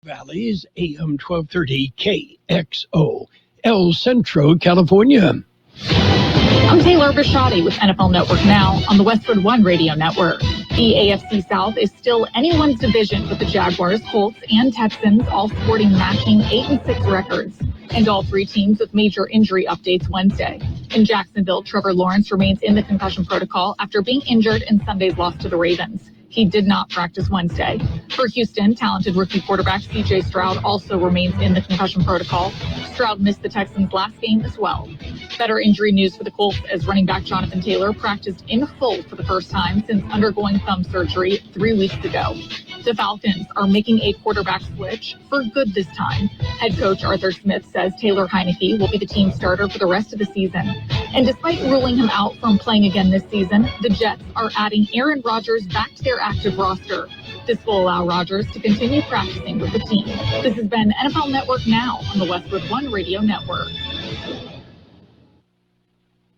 Valley's AM 1230 KXO, El Centro, California. I'm Taylor Bishotti with NFL Network Now on the Westwood One Radio Network. The AFC South is still anyone's division with the Jaguars, Colts, and Texans all sporting matching 8-6 records. And all three teams with major injury updates Wednesday. In Jacksonville, Trevor Lawrence remains in the concussion protocol after being injured in Sunday's loss to the Ravens. He did not practice Wednesday. For Houston, talented rookie quarterback C.J. Stroud also remains in the concussion protocol. Stroud missed the Texans' last game as well. Better injury news for the Colts as running back Jonathan Taylor practiced in full for the first time since undergoing thumb surgery 3 weeks ago. The Falcons are making a quarterback switch for good this time. Head coach Arthur Smith says Taylor Heineke will be the team starter for the rest of the season. And despite ruling him out from playing again this season, the Jets are adding Aaron Rodgers back to their active roster. This will allow Rodgers to continue practicing with the team. This has been NFL Network Now on the Westwood One Radio Network.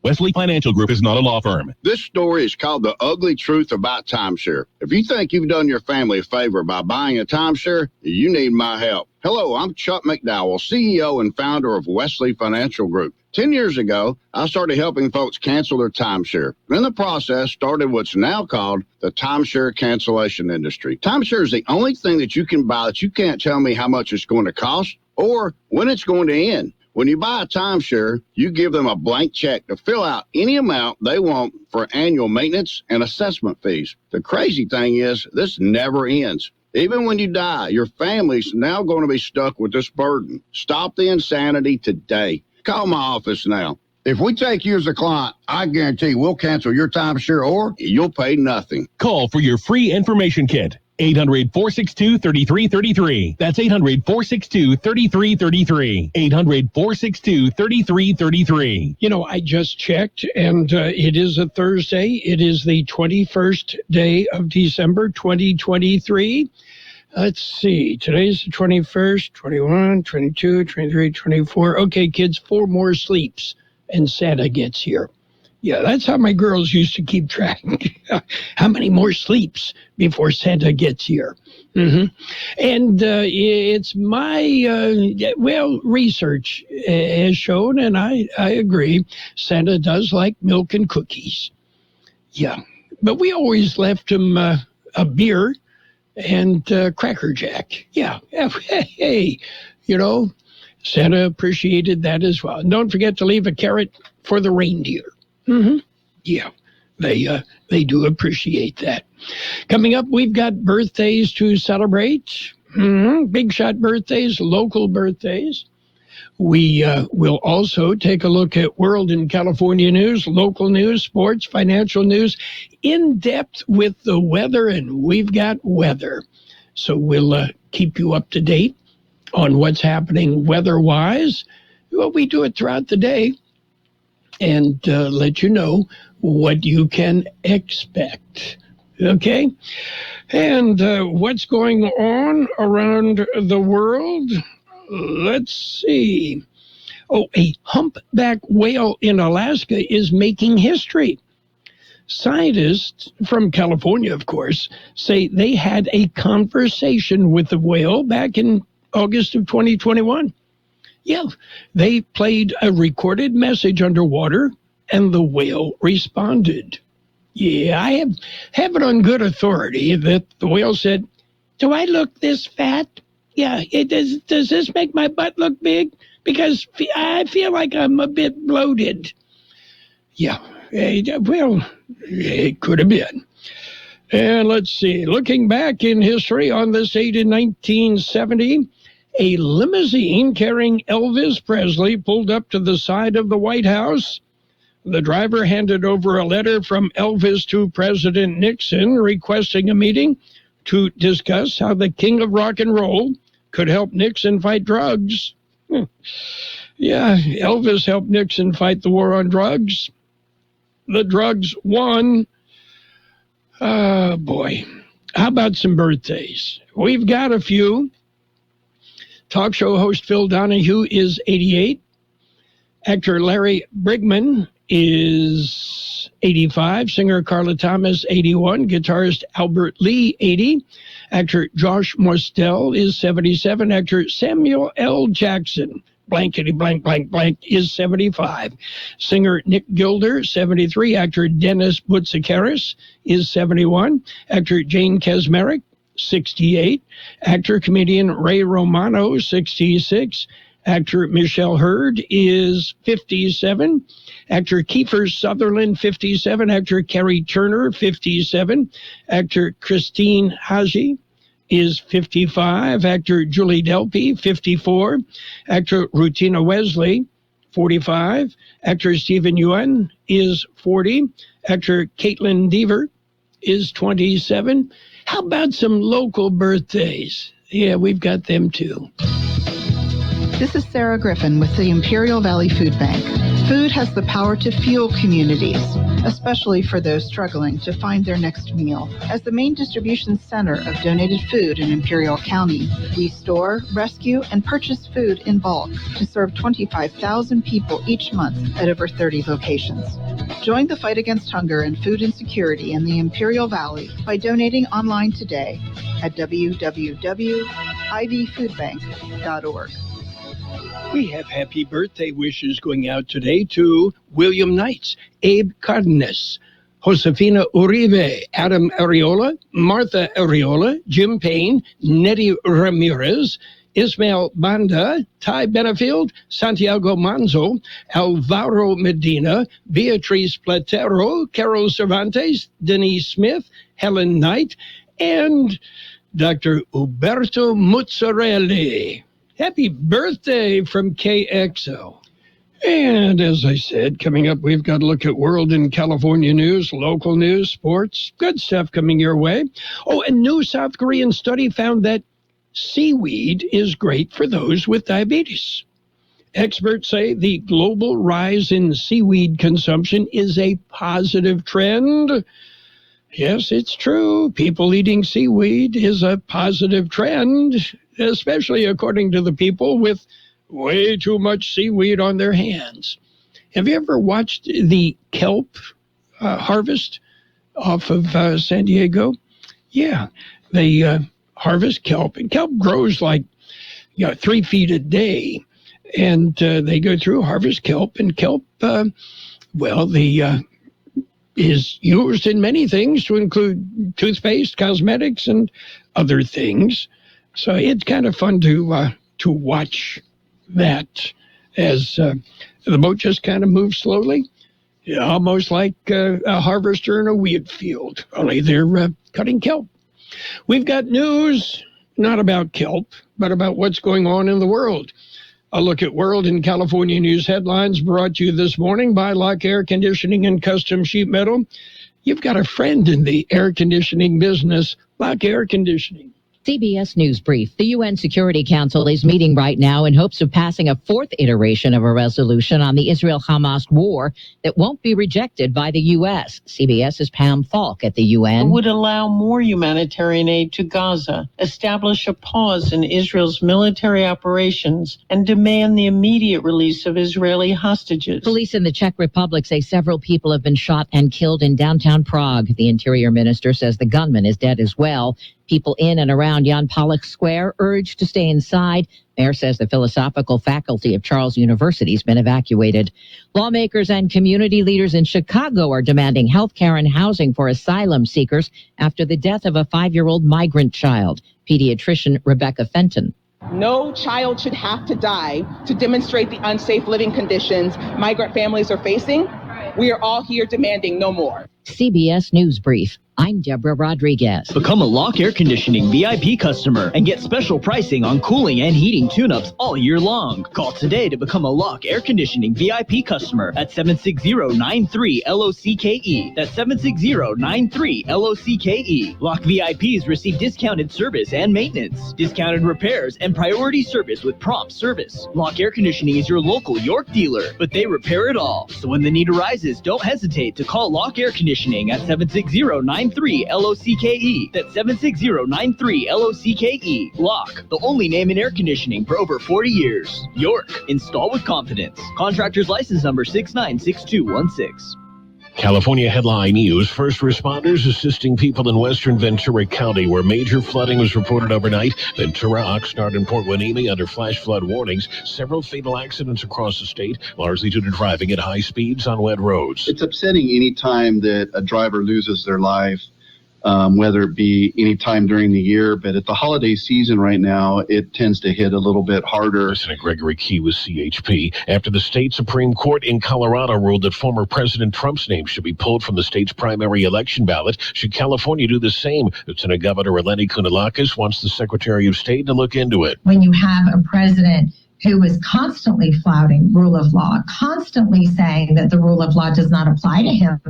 Wesley Financial Group is not a law firm. This story is called The Ugly Truth About Timeshare. If you think you've done your family a favor by buying a timeshare, you need my help. Hello, I'm Chuck McDowell, CEO and founder of Wesley Financial Group. 10 years ago, I started helping folks cancel their timeshare. In the process, started what's now called the timeshare cancellation industry. Timeshare is the only thing that you can buy that you can't tell me how much it's going to cost or when it's going to end. When you buy a timeshare, you give them a blank check to fill out any amount they want for annual maintenance and assessment fees. The crazy thing is, this never ends. Even when you die, your family's now going to be stuck with this burden. Stop the insanity today. Call my office now. If we take you as a client, I guarantee we'll cancel your timeshare or you'll pay nothing. Call for your free information kit. 800-462-3333. That's 800-462-3333. 800-462-3333. You know, I just checked, and it is a Thursday. It is the 21st day of December, 2023. Let's see. Today's the 21st, 21, 22, 23, 24. Okay, kids, 4 more sleeps, and Santa gets here. Yeah, that's how my girls used to keep track. How many more sleeps before Santa gets here? And it's my, research has shown, and I agree, Santa does like milk and cookies. Yeah, but we always left him a beer and Cracker Jack. Yeah, hey, you know, Santa appreciated that as well. And don't forget to leave a carrot for the reindeer. Yeah, they do appreciate that. Coming up, we've got birthdays to celebrate. Big shot birthdays, local birthdays. We will also take a look at world and California news, local news, sports, financial news, in depth with the weather, and we've got weather. So we'll keep you up to date on what's happening weather-wise. Well, we do it throughout the day, and let you know what you can expect. Okay? And what's going on around the world? Let's see. Oh, a humpback whale in Alaska is making history. Scientists from California, of course, say they had a conversation with the whale back in August of 2021. Yeah, they played a recorded message underwater, and the whale responded. Yeah, I have it on good authority that the whale said, "Do I look this fat? Yeah, does this make my butt look big? Because I feel like I'm a bit bloated." Yeah, well, it could have been. And let's see, looking back in history, on this date in 1970, a limousine carrying Elvis Presley pulled up to the side of the White House. The driver handed over a letter from Elvis to President Nixon requesting a meeting to discuss how the king of rock and roll could help Nixon fight drugs. Yeah, Elvis helped Nixon fight the war on drugs. The drugs won. Oh, boy. How about some birthdays? We've got a few. Talk show host Phil Donahue is 88. Actor Larry Brigman is 85. Singer Carla Thomas, 81. Guitarist Albert Lee, 80. Actor Josh Mostel is 77. Actor Samuel L. Jackson, blankety blank blank blank, is 75. Singer Nick Gilder, 73. Actor Dennis Boutsikaris is 71. Actor Jane Kasmerick, 68. Actor comedian Ray Romano, 66. Actor Michelle Hurd is 57. Actor Kiefer Sutherland, 57. Actor Kerry Turner, 57. Actor Christine Haji is 55. Actor Julie Delpy, 54. Actor Rutina Wesley, 45. Actor Stephen Yuen is 40. Actor Caitlin Deaver is 27. How about some local birthdays? Yeah, we've got them too. This is Sarah Griffin with the Imperial Valley Food Bank. Food has the power to fuel communities, especially for those struggling to find their next meal. As the main distribution center of donated food in Imperial County, we store, rescue, and purchase food in bulk to serve 25,000 people each month at over 30 locations. Join the fight against hunger and food insecurity in the Imperial Valley by donating online today at www.ivfoodbank.org. We have happy birthday wishes going out today to William Knights, Abe Cardenas, Josefina Uribe, Adam Areola, Martha Areola, Jim Payne, Nettie Ramirez, Ismael Banda, Ty Benefield, Santiago Manzo, Alvaro Medina, Beatriz Platero, Carol Cervantes, Denise Smith, Helen Knight, and Dr. Uberto Muzzarelli. Happy birthday from Kxo. And as I said, coming up, we've got to look at world and California news, local news, sports, good stuff coming your way. Oh, a new South Korean study found that seaweed is great for those with diabetes. Experts say the global rise in seaweed consumption is a positive trend. Yes, it's true. People eating seaweed is a positive trend, especially according to the people with way too much seaweed on their hands. Have you ever watched the kelp harvest off of San Diego? Yeah, they harvest kelp, and kelp grows like 3 feet a day, and they go through harvest kelp, and kelp, is used in many things to include toothpaste, cosmetics, and other things. So it's kind of fun to watch that as the boat just kind of moves slowly, almost like a harvester in a wheat field, only they're cutting kelp. We've got news, not about kelp, but about what's going on in the world. A look at world and California news headlines brought to you this morning by Lock Air Conditioning and Custom Sheet Metal. You've got a friend in the air conditioning business, Lock Air Conditioning. CBS News Brief. The UN Security Council is meeting right now in hopes of passing a fourth iteration of a resolution on the Israel-Hamas war that won't be rejected by the U.S. CBS's Pam Falk at the UN. Would allow more humanitarian aid to Gaza, establish a pause in Israel's military operations, and demand the immediate release of Israeli hostages. Police in the Czech Republic say several people have been shot and killed in downtown Prague. The interior minister says the gunman is dead as well. People in and around Jan Palach Square urged to stay inside. Mayor says the philosophical faculty of Charles University has been evacuated. Lawmakers and community leaders in Chicago are demanding health care and housing for asylum seekers after the death of a 5-year-old migrant child. Pediatrician Rebecca Fenton. No child should have to die to demonstrate the unsafe living conditions migrant families are facing. We are all here demanding no more. CBS News Brief. I'm Deborah Rodriguez. Become a Lock Air Conditioning VIP customer and get special pricing on cooling and heating tune-ups all year long. Call today to become a Lock Air Conditioning VIP customer at 760-93-LOCKE. That's 760-93-LOCKE. Lock VIPs receive discounted service and maintenance, discounted repairs, and priority service with prompt service. Lock Air Conditioning is your local York dealer, but they repair it all. So when the need arises, don't hesitate to call Lock Air Conditioning at 760-93-LOCKE. That's 760-93-LOCKE. Lock, the only name in air conditioning for over 40 years. York, install with confidence. Contractor's license number 696216. California headline news. First responders assisting people in western Ventura County where major flooding was reported overnight. Ventura, Oxnard, and Port Hueneme under flash flood warnings. Several fatal accidents across the state, largely due to driving at high speeds on wet roads. It's upsetting any time that a driver loses their life, whether it be any time during the year, but at the holiday season right now, it tends to hit a little bit harder. Senator Gregory Key with CHP after the state Supreme Court in Colorado ruled that former President Trump's name should be pulled from the state's primary election ballot. Should California do the same? Lieutenant Governor Eleni Kounalakis wants the Secretary of State to look into it. When you have a president who is constantly flouting rule of law, constantly saying that the rule of law does not apply to him.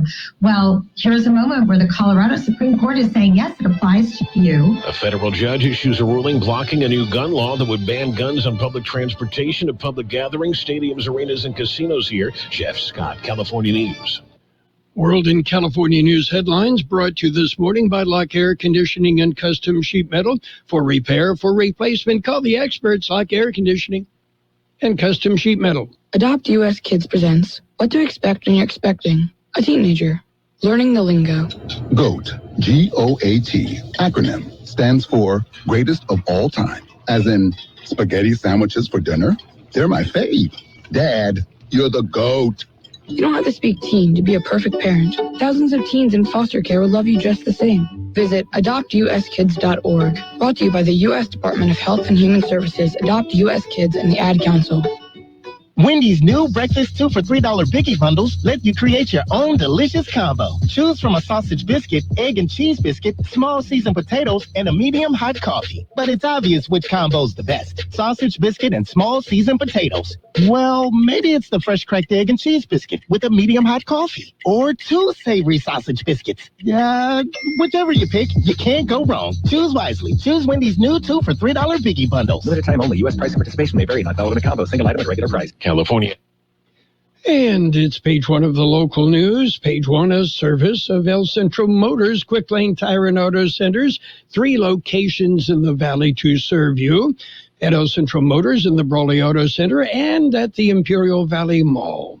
Well, here's a moment where the Colorado Supreme Court is saying, yes, it applies to you. A federal judge issues a ruling blocking a new gun law that would ban guns on public transportation at public gatherings, stadiums, arenas, and casinos here. Jeff Scott, California News. World and California News headlines brought to you this morning by Lock Air Conditioning and Custom Sheet Metal. For repair, for replacement, call the experts. Lock Air Conditioning and Custom Sheet Metal. Adopt US Kids presents What to Expect When You're Expecting a Teenager. Learning the lingo. GOAT, G-O-A-T, acronym, stands for Greatest of All Time. As in, spaghetti sandwiches for dinner? They're my fave. Dad, you're the GOAT. You don't have to speak teen to be a perfect parent. Thousands of teens in foster care will love you just the same. Visit adoptuskids.org. Brought to you by the U.S. Department of Health and Human Services, Adopt U.S. Kids, and the Ad Council. Wendy's new breakfast 2 for $3 Biggie bundles let you create your own delicious combo. Choose from a sausage biscuit, egg and cheese biscuit, small seasoned potatoes, and a medium hot coffee. But it's obvious which combo's the best. Sausage biscuit and small seasoned potatoes. Well, maybe it's the fresh cracked egg and cheese biscuit with a medium hot coffee. Or 2 savory sausage biscuits. Whichever you pick, you can't go wrong. Choose wisely. Choose Wendy's new 2 for $3 Biggie bundles. Limited time only. U.S. price and participation may vary. Not valid in a combo. Single item at regular price. California. And it's page 1 of the local news. Page 1, a service of El Centro Motors, Quick Lane Tire and Auto Centers. 3 locations in the valley to serve you. At El Centro Motors in the Brawley Auto Center and at the Imperial Valley Mall.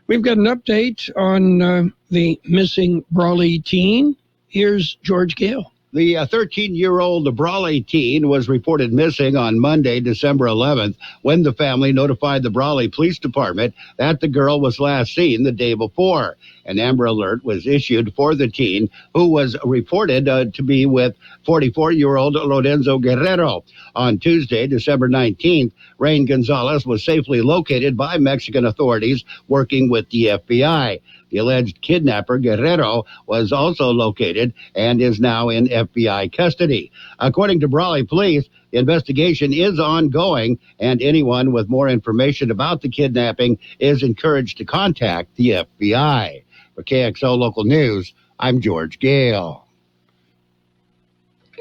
We've got an update on the missing Brawley teen. Here's George Gale. The 13-year-old Brawley teen was reported missing on Monday, December 11th, when the family notified the Brawley Police Department that the girl was last seen the day before. An Amber Alert was issued for the teen, who was reported to be with 44-year-old Lorenzo Guerrero. On Tuesday, December 19th, Rain Gonzalez was safely located by Mexican authorities working with the FBI. The alleged kidnapper, Guerrero, was also located and is now in FBI custody. According to Brawley Police, the investigation is ongoing, and anyone with more information about the kidnapping is encouraged to contact the FBI. For KXO Local News, I'm George Gale.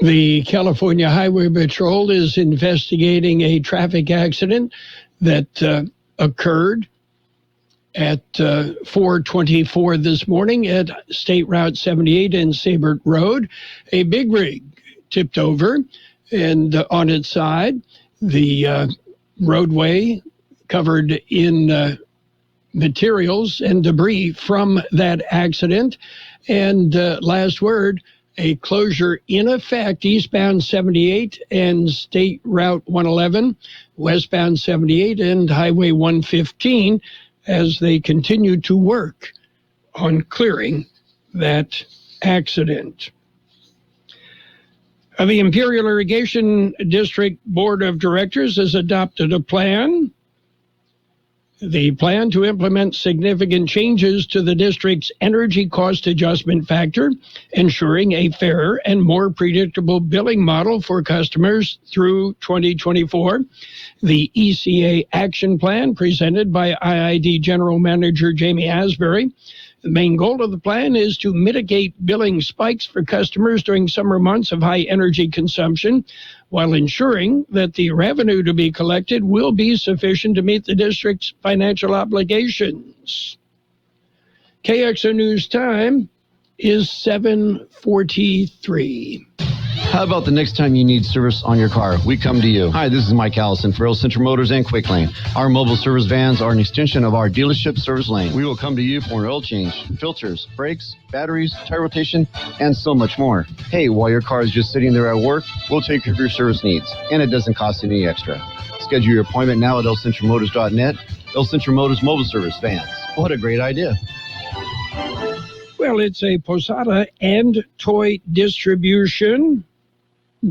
The California Highway Patrol is investigating a traffic accident that occurred at 4:24 this morning at State Route 78 and Sabert Road. A big rig tipped over, and on its side, the roadway covered in materials and debris from that accident. And last word, a closure in effect, eastbound 78 and State Route 111, westbound 78 and Highway 115, as they continue to work on clearing that accident. The Imperial Irrigation District Board of Directors has adopted a plan. The plan to implement significant changes to the district's energy cost adjustment factor, ensuring a fairer and more predictable billing model for customers through 2024. The ECA Action Plan, presented by IID General Manager Jamie Asbury. The main goal of the plan is to mitigate billing spikes for customers during summer months of high energy consumption, while ensuring that the revenue to be collected will be sufficient to meet the district's financial obligations. KXO News time is 7:43. How about the next time you need service on your car? We come to you. Hi, this is Mike Allison for Earl Central Motors and Quick Lane. Our mobile service vans are an extension of our dealership service lane. We will come to you for an oil change, filters, brakes, batteries, tire rotation, and so much more. Hey, while your car is just sitting there at work, we'll take care of your service needs, and it doesn't cost any extra. Schedule your appointment now at elcentralmotors.net. El Central Motors Mobile Service Vans. What a great idea. Well, it's a posada and toy distribution.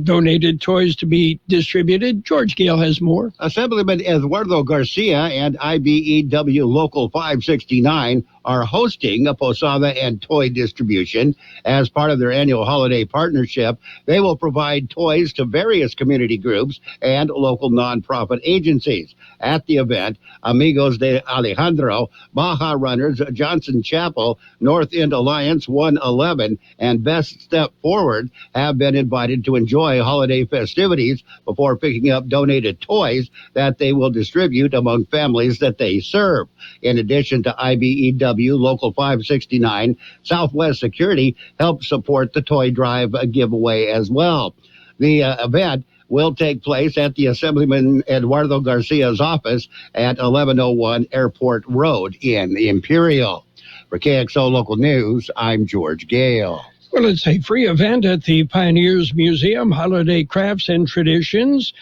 Donated toys to be distributed. George Gale has more. Assemblyman Eduardo Garcia and IBEW Local 569 are hosting a posada and toy distribution. As part of their annual holiday partnership, they will provide toys to various community groups and local nonprofit agencies. At the event, Amigos de Alejandro, Baja Runners, Johnson Chapel, North End Alliance 111, and Best Step Forward have been invited to enjoy holiday festivities before picking up donated toys that they will distribute among families that they serve. In addition to IBEW Local 569, Southwest Security helped support the toy drive giveaway as well. The event will take place at the Assemblyman Eduardo Garcia's office at 1101 Airport Road in Imperial. For KXO Local News, I'm George Gale. Well, it's a free event at the Pioneers Museum, Holiday Crafts and Traditions.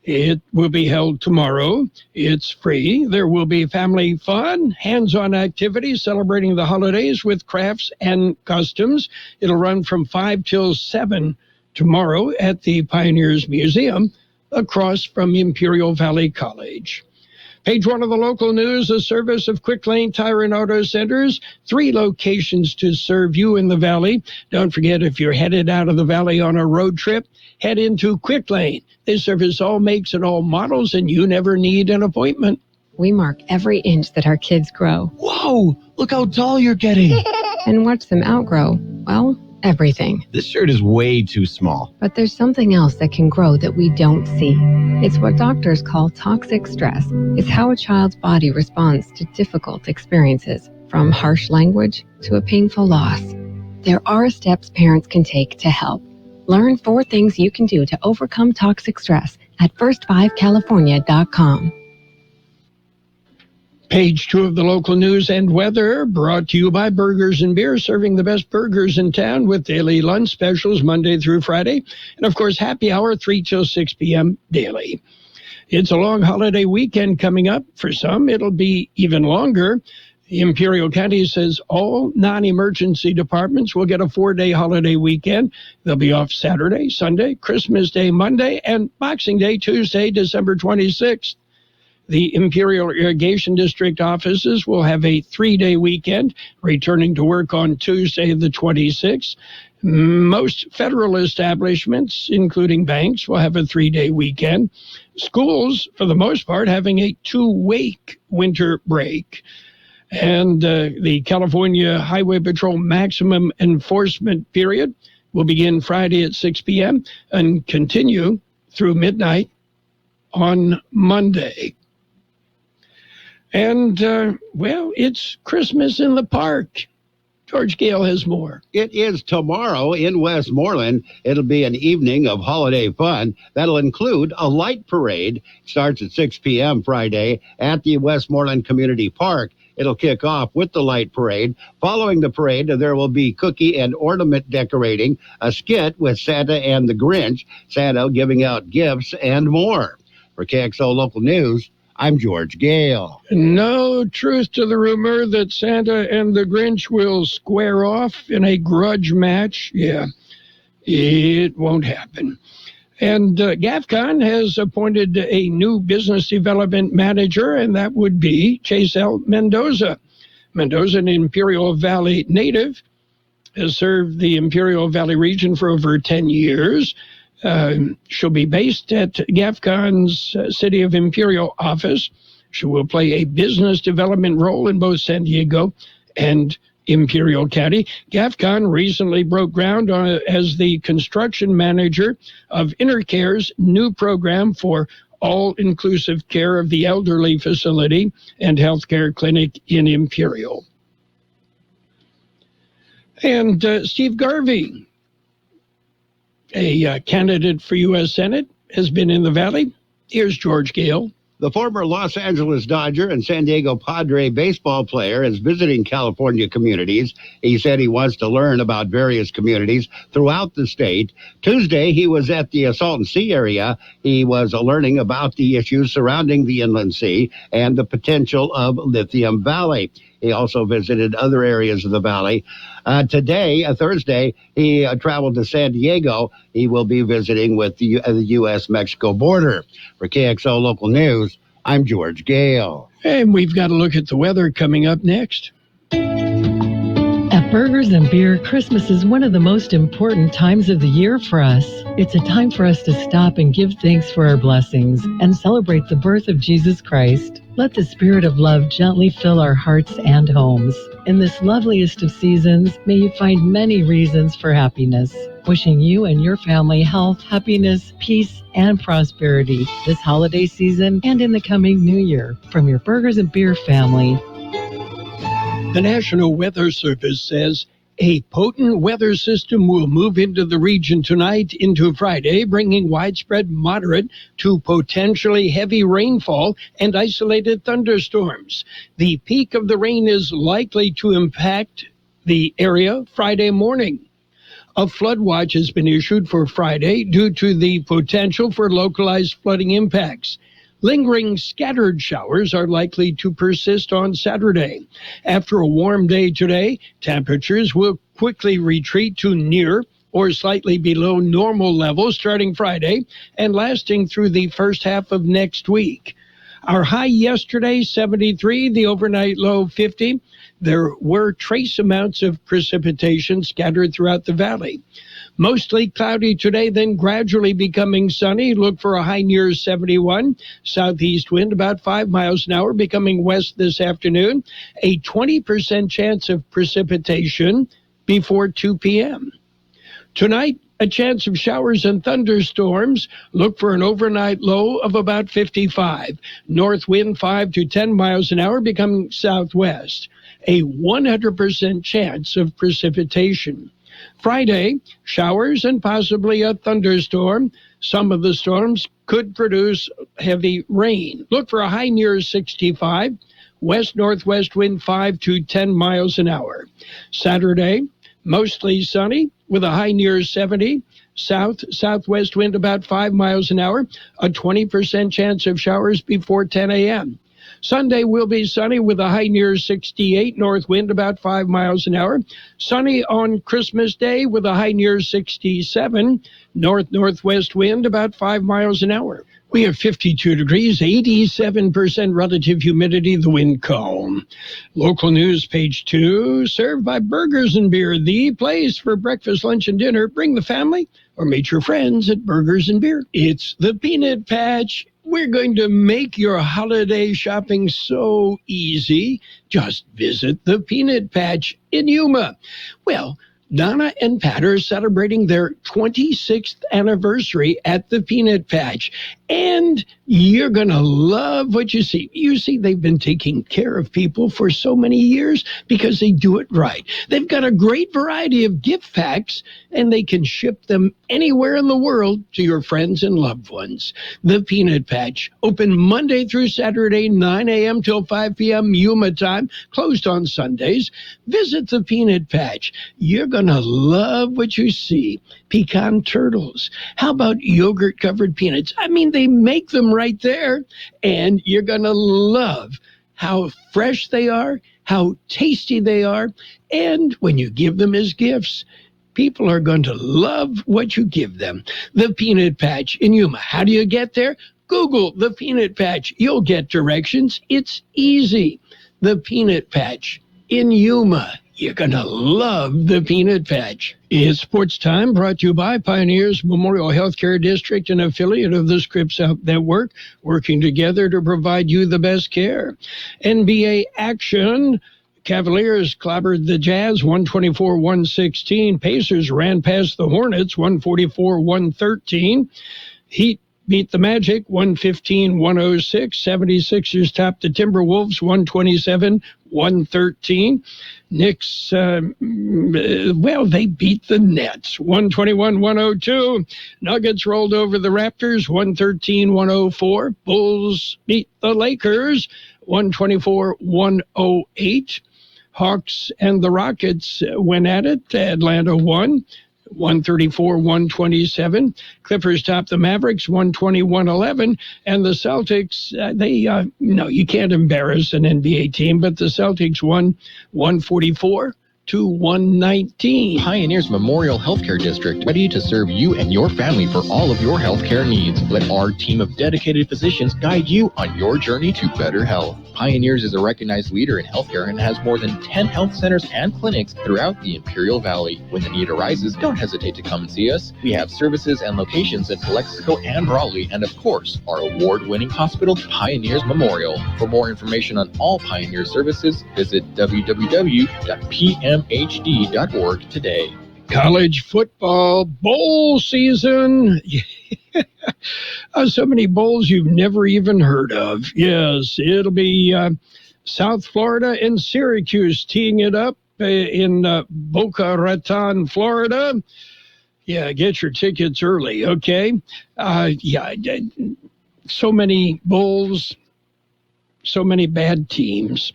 It will be held tomorrow. It's free. There will be family fun, hands-on activities celebrating the holidays with crafts and customs. It'll run from 5 till 7 tomorrow at the Pioneers Museum across from Imperial Valley College. Page 1 of the local news, a service of Quick Lane Tire and Auto Centers, 3 locations to serve you in the Valley. Don't forget, if you're headed out of the Valley on a road trip, head into Quick Lane. They service all makes and all models, and you never need an appointment. We mark every inch that our kids grow. Whoa, look how tall you're getting. And watch them outgrow, well, everything. This shirt is way too small. But there's something else that can grow that we don't see. It's what doctors call toxic stress. It's how a child's body responds to difficult experiences, from harsh language to a painful loss. There are steps parents can take to help. Learn 4 things you can do to overcome toxic stress at first5california.com. Page 2 of the local news and weather, brought to you by Burgers and Beer, serving the best burgers in town with daily lunch specials Monday through Friday. And, of course, happy hour 3 till 6 p.m. daily. It's a long holiday weekend coming up. For some, it'll be even longer. Imperial County says all non-emergency departments will get a 4-day holiday weekend. They'll be off Saturday, Sunday, Christmas Day, Monday, and Boxing Day, Tuesday, December 26th. The Imperial Irrigation District offices will have a 3-day weekend, returning to work on Tuesday, the 26th. Most federal establishments, including banks, will have a 3-day weekend. Schools, for the most part, having a 2-week winter break. And the California Highway Patrol maximum enforcement period will begin Friday at 6 p.m. and continue through midnight on Monday. And, well, it's Christmas in the park. George Gale has more. It is tomorrow in Westmoreland. It'll be an evening of holiday fun that'll include a light parade. It starts at 6 p.m. Friday at the Westmoreland Community Park. It'll kick off with the light parade. Following the parade, there will be cookie and ornament decorating, a skit with Santa and the Grinch, Santa giving out gifts, and more. For KXO Local News, I'm George Gale. No truth to the rumor that Santa and the Grinch will square off in a grudge match. Yeah, it won't happen. And GAFCON has appointed a new business development manager, and that would be Chasel Mendoza. Mendoza, an Imperial Valley native, has served the Imperial Valley region for over 10 years. She'll be based at GAFCON's City of Imperial office. She will play a business development role in both San Diego and Imperial County. GAFCON recently broke ground as the construction manager of InterCare's new program for all-inclusive care of the elderly facility and healthcare clinic in Imperial. And Steve Garvey A candidate for U.S. Senate has been in the Valley. Here's George Gale. The former Los Angeles Dodger and San Diego Padre baseball player is visiting California communities. He said he wants to learn about various communities throughout the state. Tuesday, he was at the Salton Sea area. He was learning about the issues surrounding the inland sea and the potential of Lithium Valley. He also visited other areas of the valley. Today, Thursday, he traveled to San Diego. He will be visiting with the U.S.-Mexico border. For KXO Local News, I'm George Gale. And we've got to look at the weather coming up next. At Burgers and Beer, Christmas is one of the most important times of the year for us. It's a time for us to stop and give thanks for our blessings and celebrate the birth of Jesus Christ. Let the spirit of love gently fill our hearts and homes. In this loveliest of seasons, may you find many reasons for happiness. Wishing you and your family health, happiness, peace, and prosperity this holiday season and in the coming new year. From your Burgers and Beer family. The National Weather Service says a potent weather system will move into the region tonight into Friday, bringing widespread moderate to potentially heavy rainfall and isolated thunderstorms. The peak of the rain is likely to impact the area Friday morning. A flood watch has been issued for Friday due to the potential for localized flooding impacts. Lingering scattered showers are likely to persist on Saturday. After a warm day today, temperatures will quickly retreat to near or slightly below normal levels starting Friday and lasting through the first half of next week. Our high yesterday, 73, the overnight low, 50. There were trace amounts of precipitation scattered throughout the valley. Mostly cloudy today, then gradually becoming sunny. Look for a high near 71. Southeast wind about 5 miles an hour, becoming west this afternoon. A 20% chance of precipitation before 2 p.m. Tonight, a chance of showers and thunderstorms. Look for an overnight low of about 55. North wind 5 to 10 miles an hour, becoming southwest. A 100% chance of precipitation. Friday, showers and possibly a thunderstorm. Some of the storms could produce heavy rain. Look for a high near 65. West-northwest wind 5 to 10 miles an hour. Saturday, mostly sunny with a high near 70. South-southwest wind about 5 miles an hour. A 20% chance of showers before 10 a.m. Sunday will be sunny with a high near 68, north wind about 5 miles an hour. Sunny on Christmas Day with a high near 67, north-northwest wind about 5 miles an hour. We have 52 degrees, 87% relative humidity, the wind calm. Local news, page 2, served by Burgers and Beer, the place for breakfast, lunch, and dinner. Bring the family or meet your friends at Burgers and Beer. It's the Peanut Patch. We're going to make your holiday shopping so easy. Just visit the Peanut Patch in Yuma. Well, Donna and Pat are celebrating their 26th anniversary at the Peanut Patch, and you're going to love what you see. You see, they've been taking care of people for so many years because they do it right. They've got a great variety of gift packs, and they can ship them anywhere in the world to your friends and loved ones. The Peanut Patch, open Monday through Saturday, 9 a.m. till 5 p.m. Yuma time, closed on Sundays. Visit the Peanut Patch. You're going to love what you see. Pecan turtles. How about yogurt-covered peanuts? I mean, they make them right there, and you're going to love how fresh they are, how tasty they are, and when you give them as gifts, people are going to love what you give them. The Peanut Patch in Yuma. How do you get there? Google the Peanut Patch. You'll get directions. It's easy. The Peanut Patch in Yuma. You're going to love the Peanut Patch. It's Sports Time, brought to you by Pioneers Memorial Healthcare District, an affiliate of the Scripps Health Network, working together to provide you the best care. NBA action. Cavaliers clobbered the Jazz 124-116. Pacers ran past the Hornets 144-113. Heat beat the Magic 115-106. 76ers topped the Timberwolves 113. Knicks, they beat the Nets, 121-102. Nuggets rolled over the Raptors, 113-104. Bulls beat the Lakers, 124-108. Hawks and the Rockets went at it. Atlanta won, 134-127. Clippers topped the Mavericks, 120-111. And the Celtics, you can't embarrass an NBA team, but the Celtics won 144-119. Pioneers Memorial Healthcare District, ready to serve you and your family for all of your healthcare needs. Let our team of dedicated physicians guide you on your journey to better health. Pioneers is a recognized leader in healthcare and has more than 10 health centers and clinics throughout the Imperial Valley. When the need arises, don't hesitate to come and see us. We have services and locations in Calexico and Raleigh, and of course, our award-winning hospital, Pioneers Memorial. For more information on all Pioneer services, visit www.pmhd.org today. College football bowl season. So many bowls you've never even heard of. Yes, it'll be South Florida and Syracuse teeing it up in Boca Raton, Florida. Yeah, get your tickets early, okay? So many bowls, so many bad teams.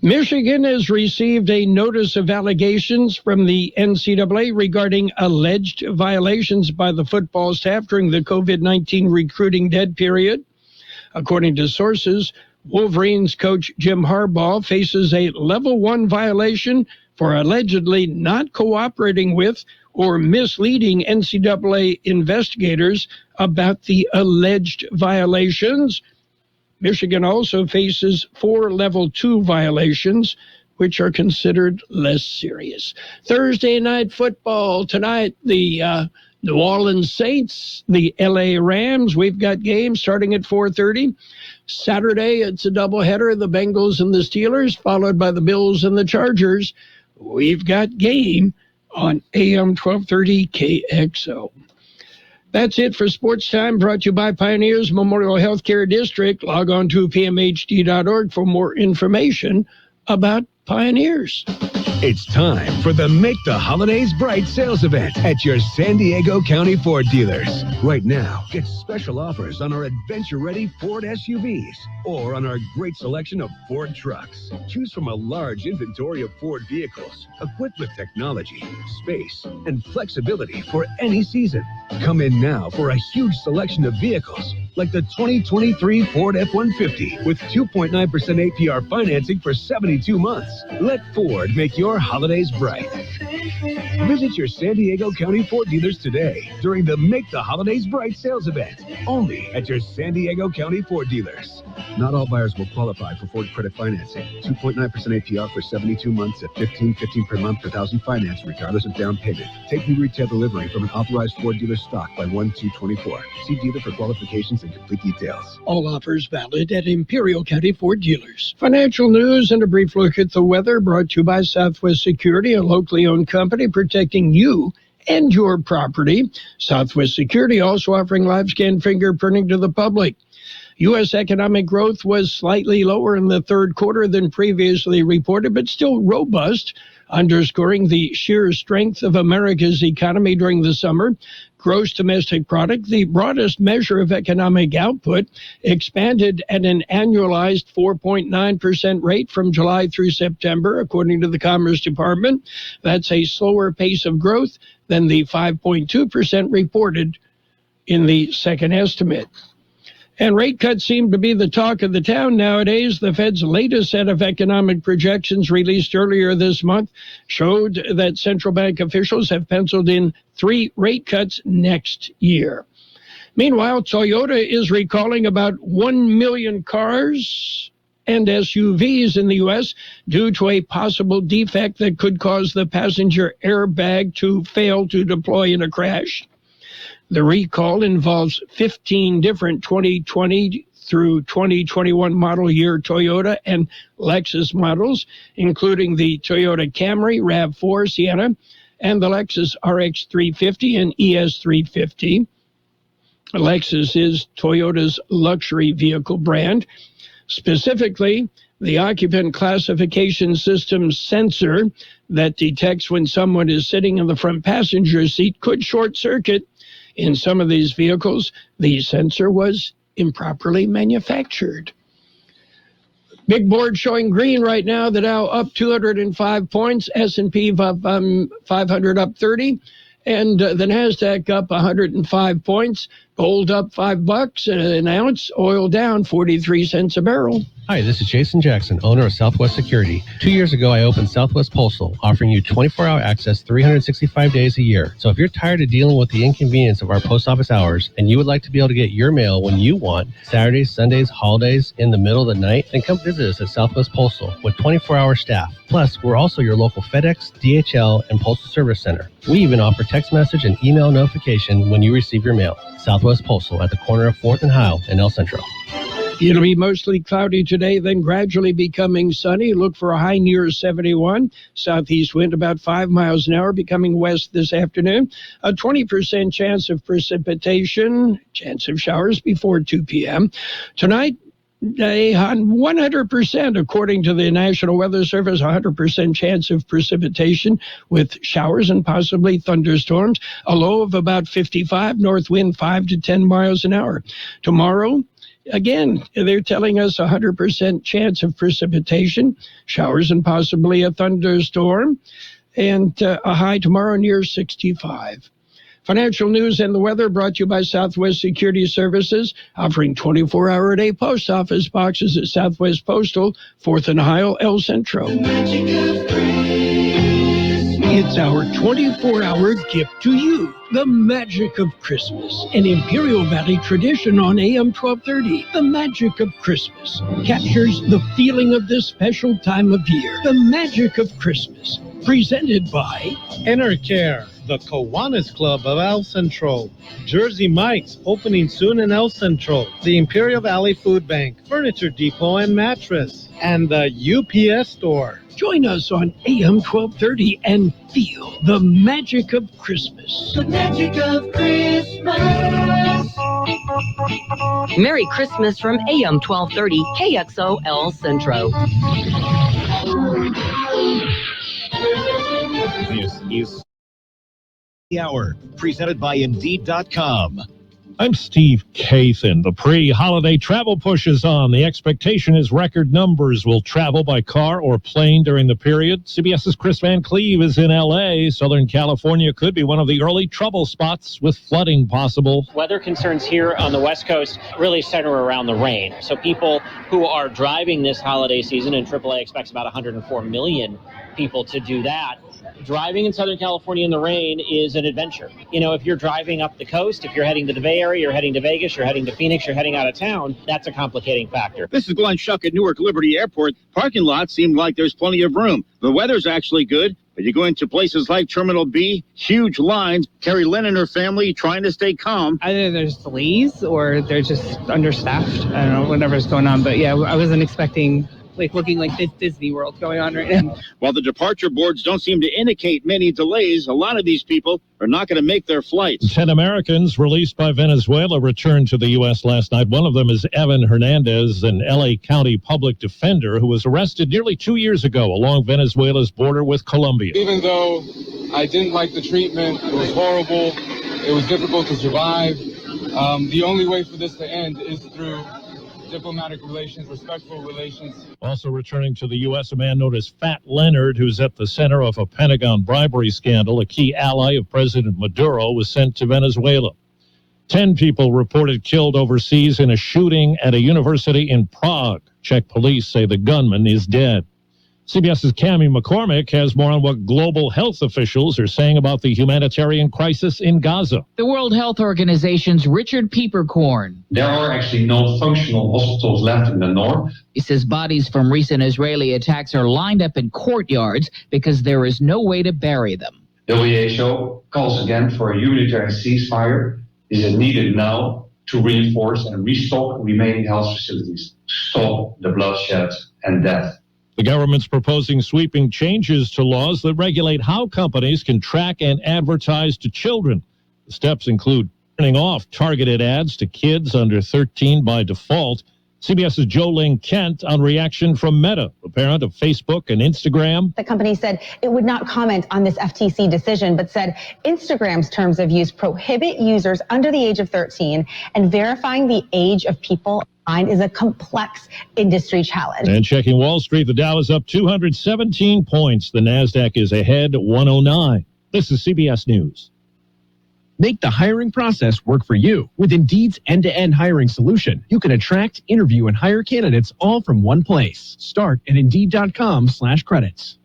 Michigan has received a notice of allegations from the NCAA regarding alleged violations by the football staff during the COVID-19 recruiting dead period. According to sources, Wolverines coach Jim Harbaugh faces a level 1 violation for allegedly not cooperating with or misleading NCAA investigators about the alleged violations. Michigan also faces 4 level 2 violations, which are considered less serious. Thursday night football tonight, the New Orleans Saints, the LA Rams. We've got games starting at 4:30. Saturday, it's a doubleheader, the Bengals and the Steelers, followed by the Bills and the Chargers. We've got game on AM 1230 KXO. That's it for Sports Time, brought to you by Pioneers Memorial Healthcare District. Log on to pmhd.org for more information about Pioneers. It's time for the Make the Holidays Bright sales event at your San Diego County Ford dealers. Right now, get special offers on our adventure-ready Ford SUVs or on our great selection of Ford trucks. Choose from a large inventory of Ford vehicles equipped with technology, space, and flexibility for any season. Come in now for a huge selection of vehicles like the 2023 Ford F-150 with 2.9% APR financing for 72 months. Let Ford make your holidays bright. Visit your San Diego County Ford dealers today during the Make the Holidays Bright sales event, only at your San Diego County Ford dealers. Not all buyers will qualify for Ford credit financing. 2.9% APR for 72 months at $15.15 per month per thousand finance, regardless of down payment. Take new retail delivery from an authorized Ford dealer stock by 1/2/24. See dealer for qualifications and complete details. All offers valid at Imperial County Ford dealers. Financial news and a brief look at the weather brought to you by Southwest Security, a locally owned company protecting you and your property. Southwest Security also offering live scan fingerprinting to the public. U.S. economic growth was slightly lower in the third quarter than previously reported, but still robust, underscoring the sheer strength of America's economy during the summer. Gross domestic product, the broadest measure of economic output, expanded at an annualized 4.9% rate from July through September, according to the Commerce Department. That's a slower pace of growth than the 5.2% reported in the second estimate. And rate cuts seem to be the talk of the town nowadays. The Fed's latest set of economic projections released earlier this month showed that central bank officials have penciled in 3 rate cuts next year. Meanwhile, Toyota is recalling about 1 million cars and SUVs in the U.S. due to a possible defect that could cause the passenger airbag to fail to deploy in a crash. The recall involves 15 different 2020 through 2021 model year Toyota and Lexus models, including the Toyota Camry, RAV4, Sienna, and the Lexus RX 350 and ES 350. Lexus is Toyota's luxury vehicle brand. Specifically, the occupant classification system sensor that detects when someone is sitting in the front passenger seat could short circuit. In some of these vehicles, the sensor was improperly manufactured. Big board showing green right now. The Dow up 205 points, S&P 500 up 30, and the Nasdaq up 105 points. Gold up $5 an ounce. Oil down 43 cents a barrel. Hi, this is Jason Jackson, owner of Southwest Security. 2 years ago, I opened Southwest Postal, offering you 24-hour access 365 days a year. So if you're tired of dealing with the inconvenience of our post office hours and you would like to be able to get your mail when you want, Saturdays, Sundays, holidays, in the middle of the night, then come visit us at Southwest Postal with 24-hour staff. Plus, we're also your local FedEx, DHL, and Postal Service Center. We even offer text message and email notification when you receive your mail. Southwest Postal at the corner of 4th and Hile in El Centro. It'll be mostly cloudy today, then gradually becoming sunny. Look for a high near 71. Southeast wind about 5 miles an hour, becoming west this afternoon. A 20% chance of precipitation, chance of showers before 2 p.m. Tonight, on 100%, according to the National Weather Service, 100% chance of precipitation with showers and possibly thunderstorms. A low of about 55, north wind 5 to 10 miles an hour. Tomorrow, again, they're telling us 100% chance of precipitation, showers and possibly a thunderstorm, and a high tomorrow near 65. Financial news and the weather brought to you by Southwest Security Services, offering 24-hour-a-day post office boxes at Southwest Postal, 4th and Hile, El Centro. It's our 24-hour gift to you. The magic of Christmas, an Imperial Valley tradition on AM 1230. The magic of Christmas captures the feeling of this special time of year. The magic of Christmas, presented by Enercare, the Kiwanis Club of El Centro, Jersey Mike's opening soon in El Centro, the Imperial Valley Food Bank, Furniture Depot and Mattress, and the UPS Store. Join us on AM 1230 and feel the magic of Christmas. The magic of Christmas. Merry Christmas from AM 1230 KXO El Centro. This is the hour, presented by Indeed.com. I'm Steve Kathan. The pre-holiday travel push is on. The expectation is record numbers will travel by car or plane during the period. CBS's Chris Van Cleve is in L.A. Southern California could be one of the early trouble spots with flooding possible. Weather concerns here on the West Coast really center around the rain. So people who are driving this holiday season, and AAA expects about 104 million people to do that, driving in Southern California in the rain is an adventure. You know, if you're driving up the coast, if you're heading to the Bay Area, you're heading to Vegas, you're heading to Phoenix, you're heading out of town, that's a complicating factor. This is Glenn Shuck at Newark Liberty Airport. Parking lot seemed like there's plenty of room. The weather's actually good, but you go into places like Terminal B, huge lines. Carrie Lynn and her family trying to stay calm. Either there's delays or they're just understaffed. I don't know, whatever's going on. But yeah, I wasn't expecting looking like this Disney World going on right now. While the departure boards don't seem to indicate many delays, a lot of these people are not going to make their flights. 10 Americans released by Venezuela returned to the U.S. last night. One of them is Evan Hernandez, an L.A. County public defender who was arrested nearly 2 years ago along Venezuela's border with Colombia. Even though I didn't like the treatment, it was horrible, it was difficult to survive, the only way for this to end is through diplomatic relations, respectful relations. Also returning to the U.S., a man known as Fat Leonard, who's at the center of a Pentagon bribery scandal. A key ally of President Maduro was sent to Venezuela. 10 people reported killed overseas in a shooting at a university in Prague. Czech police say the gunman is dead. CBS's Cammie McCormick has more on what global health officials are saying about the humanitarian crisis in Gaza. The World Health Organization's Richard Pieperkorn. There are actually no functional hospitals left in the north. He says bodies from recent Israeli attacks are lined up in courtyards because there is no way to bury them. The WHO calls again for a humanitarian ceasefire. Is it needed now to reinforce and restock remaining health facilities, stop the bloodshed and death? The government's proposing sweeping changes to laws that regulate how companies can track and advertise to children. The steps include turning off targeted ads to kids under 13 by default, CBS's Jolene Kent on reaction from Meta, the parent of Facebook and Instagram. The company said it would not comment on this FTC decision, but said Instagram's terms of use prohibit users under the age of 13, and verifying the age of people online is a complex industry challenge. And checking Wall Street, the Dow is up 217 points. The NASDAQ is ahead 109. This is CBS News. Make the hiring process work for you. With Indeed's end-to-end hiring solution, you can attract, interview, and hire candidates all from one place. Start at Indeed.com/credits.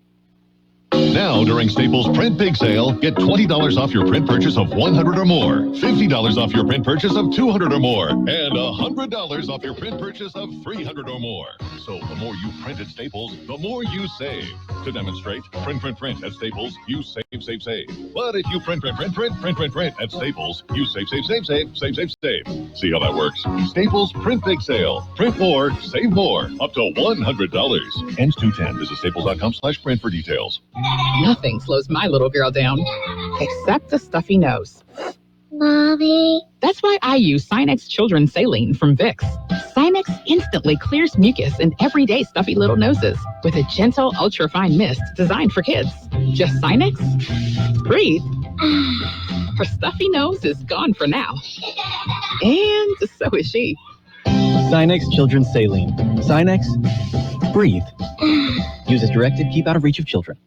Now, during Staples Print Big Sale, get $20 off your print purchase of $100 or more, $50 off your print purchase of $200 or more, and $100 off your print purchase of $300 or more. So the more you print at Staples, the more you save. To demonstrate, print at Staples, you save. But if you print at Staples, you save. See how that works? Staples Print Big Sale. Print more, save more, up to $100. Ends 2/10. Visit staples.com/print for details. Nothing slows my little girl down, except a stuffy nose. Mommy. That's why I use Sinex Children's Saline from Vicks. Sinex instantly clears mucus in everyday stuffy little noses with a gentle, ultra-fine mist designed for kids. Just Sinex? Breathe. Her stuffy nose is gone for now. And so is she. Sinex Children's Saline. Sinex, breathe. Use as directed, keep out of reach of children.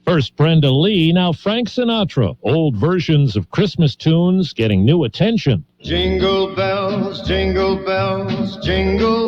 First Brenda Lee, now Frank Sinatra. Old versions of Christmas tunes getting new attention. Jingle bells, jingle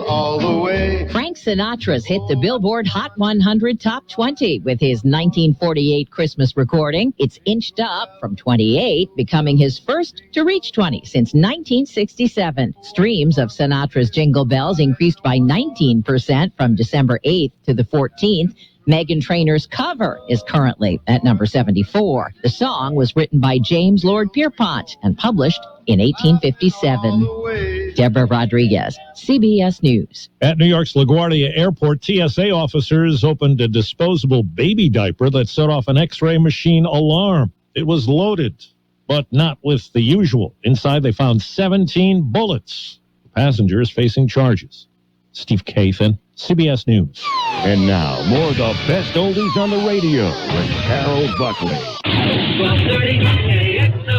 all the way. Frank Sinatra's hit the Billboard Hot 100 Top 20 with his 1948 Christmas recording. It's inched up from 28, becoming his first to reach 20 since 1967. Streams of Sinatra's Jingle Bells increased by 19% from December 8th to the 14th. Meghan Trainor's cover is currently at number 74. The song was written by James Lord Pierpont and published in 1857. Deborah Rodriguez, CBS News. At New York's LaGuardia Airport, TSA officers opened a disposable baby diaper that set off an X-ray machine alarm. It was loaded, but not with the usual. Inside, they found 17 bullets. The passenger is facing charges. Steve Kathan, CBS News. And now, more of the best oldies on the radio with Carroll Buckley. 1230 KXO.